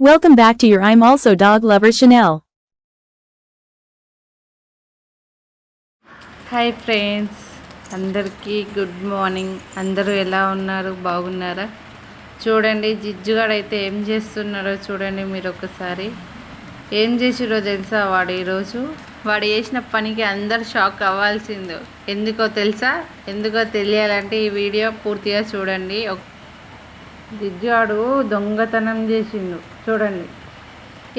Welcome back to your I'm also dog lover Chanel. Hi friends, అందరికీ good morning. అందరూ ఎలా ఉన్నారు? బాగున్నారా? చూడండి జిజ్జుగాడైతే ఏం చేస్తున్నారో చూడండి మీరు ఒకసారి. ఏం చేసిరో తెలుసా? వాడు చేసిన పనికి అందరు షాక్ అవ్వాల్సిందో. ఎందుకో తెలుసా? ఎందుకో తెలియాలంటే ఈ వీడియో పూర్తిగా చూడండి. జిజ్జుగాడు దొంగతనం చేసిండు. చూడండి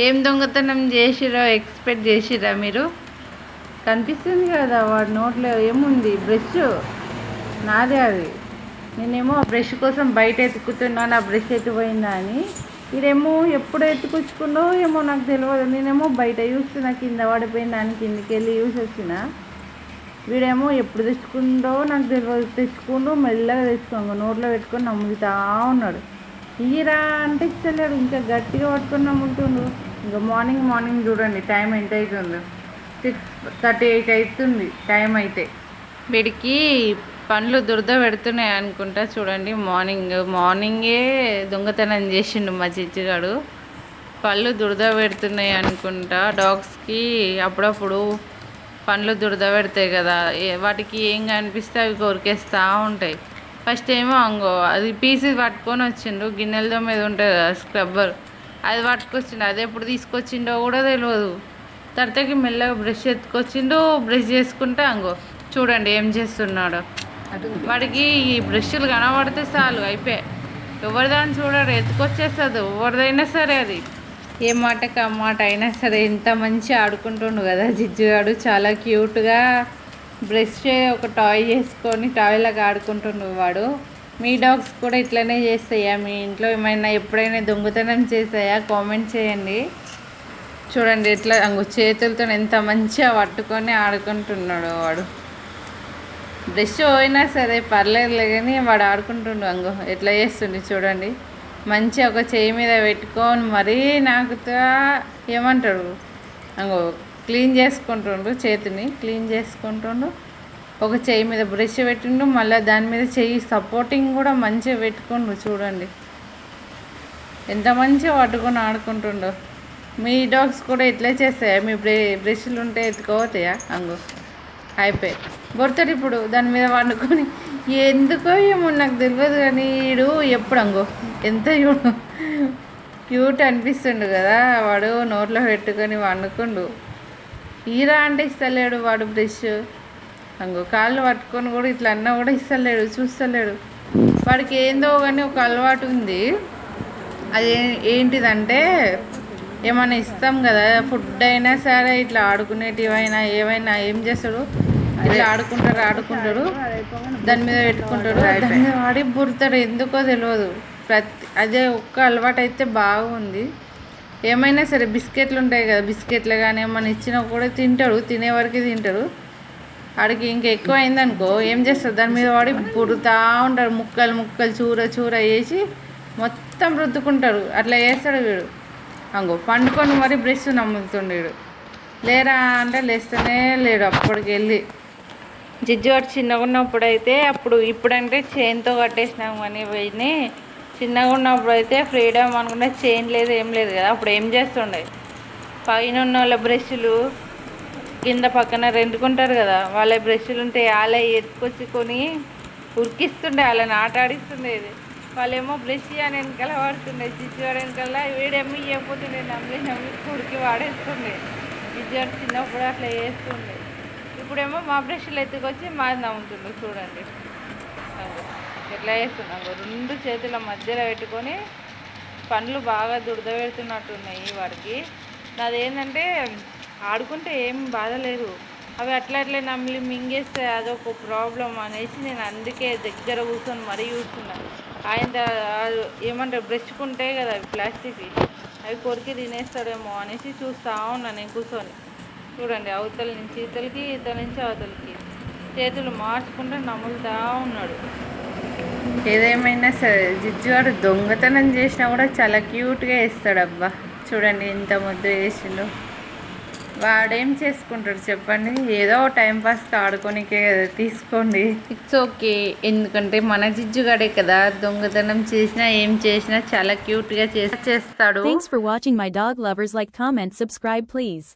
ఏం దొంగతనం చేసిరో ఎక్స్పెక్ట్ చేసిరా మీరు? కనిపిస్తుంది కదా వాడి నోట్లో ఏముంది? బ్రష్ నాదే అది. నేనేమో ఆ బ్రష్ కోసం బయట ఎత్తుకుతున్నాను, ఆ బ్రష్ ఎత్తుపోయిందా అని. ఇదేమో ఎప్పుడు ఎత్తుకొచ్చుకుందో ఏమో నాకు తెలియదు. నేనేమో బయట చూస్తున్నా కింద పడిపోయిందా అని, కిందికి వెళ్ళి చూసి వచ్చిన. వీడేమో ఎప్పుడు తెచ్చుకుందో నాకు తెలియదు. తెచ్చుకుంటూ మెల్లగా తెచ్చుకోండి నోట్లో పెట్టుకొని నమ్ములుతా ఉన్నాడు. ఇయ్యరా అంటే ఇచ్చలేడు, ఇంకా గట్టిగా పట్టుకొని నమ్ముతుండు. ఇంకా మార్నింగ్ చూడండి టైం ఎంత అవుతుందో. 6:38 అవుతుంది టైం అయితే. వీడికి పండ్లు దురద పెడుతున్నాయి అనుకుంటా. చూడండి మార్నింగే దొంగతనం చేసిండు మా చిచ్చుగాడు. పళ్ళు దురద పెడుతున్నాయి అనుకుంటా. డాగ్స్కి అప్పుడప్పుడు పండ్లు దురద పెడతాయి కదా, వాటికి ఏం కనిపిస్తే అవి కొరికేస్తూ ఉంటాయి. ఫస్ట్ ఏమో అది పీసెస్ పట్టుకొని వచ్చిండు. గిన్నెలతో మీద ఉంటుంది కదా స్క్రబ్బర్, అది పట్టుకొచ్చిండు. అది ఎప్పుడు తీసుకొచ్చిండో కూడా తెలియదు. తర్వాతకి మెల్లగా బ్రష్ ఎత్తుకొచ్చిండు. బ్రష్ చేసుకుంటే చూడండి ఏం చేస్తున్నాడో. వాడికి ఈ బ్రష్లు కనబడితే చాలు అయిపోయాయి. ఎవరిదాన్ని చూడాడు, ఎత్తుకొచ్చేస్తుంది ఎవరిదైనా సరే. అది ఏ మాటకి ఆ మాట అయినా సరే. ఎంత మంచి ఆడుకుంటుండు కదా జిజ్జుగాడు. చాలా క్యూట్గా బ్రష్ ఒక టాయ్ చేసుకొని టాయ్లాగా ఆడుకుంటుండు వాడు. మీ డాగ్స్ కూడా ఇట్లనే చేస్తాయా? మీ ఇంట్లో ఏమైనా ఎప్పుడైనా దొంగతనం చేసాయా? కామెంట్ చేయండి. చూడండి ఎట్లా చేతులతో ఎంత మంచిగా పట్టుకొని ఆడుకుంటున్నాడు వాడు. బ్రష్ పోయినా సరే పర్లేదులే కానీ వాడు ఆడుకుంటుండు. ఎట్లా చేస్తుండే చూడండి. మంచిగా ఒక చేయి మీద పెట్టుకొని మరీ నాకుతా ఏమంటాడు క్లీన్ చేసుకుంటుండు. చేతిని క్లీన్ చేసుకుంటుండు. ఒక చేయి మీద బ్రష్ పెట్టిండు, మళ్ళీ దాని మీద చెయ్యి సపోర్టింగ్ కూడా మంచిగా పెట్టుకుండు. చూడండి ఎంత మంచిగా పట్టుకొని ఆడుకుంటుండో. మీ డాగ్స్ కూడా ఇట్లా చేస్తాయా? మీ బ్రష్లు ఉంటే ఎత్తుకోతాయా? అయిపోయి బొడతాడు ఇప్పుడు దాని మీద వండుకొని. ఎందుకో ఏమో నాకు తెలియదు కానీ వీడు ఎప్పుడు ఎంత క్యూట్ అనిపిస్తుండు కదా వాడు. నోట్లో పెట్టుకొని వండుకుండు. ఈరా అంటే ఇస్తలేడు వాడు బ్రష్. కాళ్ళు పట్టుకొని కూడా ఇట్లా అన్నా కూడా ఇస్తలేడు, చూస్తలేడు. వాడికి ఏందో కానీ ఒక అలవాటు ఉంది. అది ఏంటిదంటే ఏమైనా ఇస్తాం కదా, ఫుడ్ అయినా సరే ఇట్లా ఆడుకునేటివైనా ఏమైనా ఏం చేస్తాడు, ఇట్లా ఆడుకుంటాడు దాని మీద పెట్టుకుంటాడు. దాని మీద వాడి బుర్తాడు. ఎందుకో తెలియదు. అదే ఒక్క అలవాటు అయితే బాగుంది. ఏమైనా సరే బిస్కెట్లు ఉంటాయి కదా, బిస్కెట్లు కానీ ఏమైనా ఇచ్చినా కూడా తింటాడు. తినే వరకు తింటాడు. వాడికి ఇంకా ఎక్కువ అయిందనుకో ఏం చేస్తాడు, దాని మీద వాడి పుడుతూ ఉంటాడు. ముక్కలు చూర వేసి మొత్తం రుద్దుకుంటాడు. అట్లా చేస్తాడు వీడు. పండుకొని మరి బ్రష్ నమ్ముతుండు వీడు. లేరా అంటే లేస్తూనే లేడు. అప్పటికి వెళ్ళి జిజ్జువాడు చిన్నగా ఉన్నప్పుడు అయితే ఇప్పుడంటే చైన్తో కట్టేసినాం కానీ వీడిని. చిన్నగా ఉన్నప్పుడు అయితే ఫ్రీడమ్ అనుకుంటే చైన్ లేదు ఏం లేదు కదా. అప్పుడు ఏం చేస్తుండే, పైన ఉన్న వాళ్ళ బ్రష్లు కింద పక్కన రెండుకుంటారు కదా, వాళ్ళ బ్రష్లు ఉంటే వాళ్ళ ఎత్తుకొచ్చుకొని ఉరికిస్తుండే, వాళ్ళని ఆట ఆడిస్తుండేది. వాళ్ళేమో బ్రష్ అని వెనకాల వాడుతుండే. జిజ్జువాడు వెనకాల వీడేమో ఇవ్వకపోతుండే, నమ్మి కుడికి వాడేస్తుండే. జిజ్జువాడు చిన్నప్పుడు అట్లా చేస్తుండే. ఇప్పుడేమో మా బ్రష్లు ఎత్తుకొచ్చి మాది నమ్ముతుండు. చూడండి ఎట్లా చేస్తున్నాం. రెండు చేతుల మధ్యలో పెట్టుకొని పండ్లు బాగా దురద పెడుతున్నట్టున్నాయి వాడికి. నాదేంటంటే ఆడుకుంటే ఏం బాధ లేదు, అవి అట్లే నమ్మి మింగేస్తే అదొక ప్రాబ్లం అనేసి నేను అందుకే దగ్గర కూర్చొని మరీ చూస్తున్నాను. ఆయన ఏమంటారు బ్రష్కుంటాయి కదా ప్లాస్టిక్, అవి కొరికి తినేస్తాడేమో అనేసి చూస్తూ ఉన్నాను నేను కూర్చొని. చూడండి అవతల నుంచి ఇతలకి, ఇతల నుంచి అవతలకి చేతులు మార్చుకుంటూ నములుతూ ఉన్నాడు. ఏదేమైనా సరే జిజ్జువాడు దొంగతనం చేసినా కూడా చాలా క్యూట్గా వేస్తాడు. అబ్బా చూడండి ఎంత ముద్దు వేసిండు. వాడేం చేసుకుంటాడు చెప్పండి, ఏదో టైం పాస్కి ఆడుకోనికే కదా, తీసుకోండి. ఇట్స్ ఓకే, ఎందుకంటే మన జిజ్జుగాడే కదా, దొంగతనం చేసినా ఏం చేసినా చాలా క్యూట్గా చేస్తాడు. Thanks for watching my dog lovers. Like, comment, subscribe please.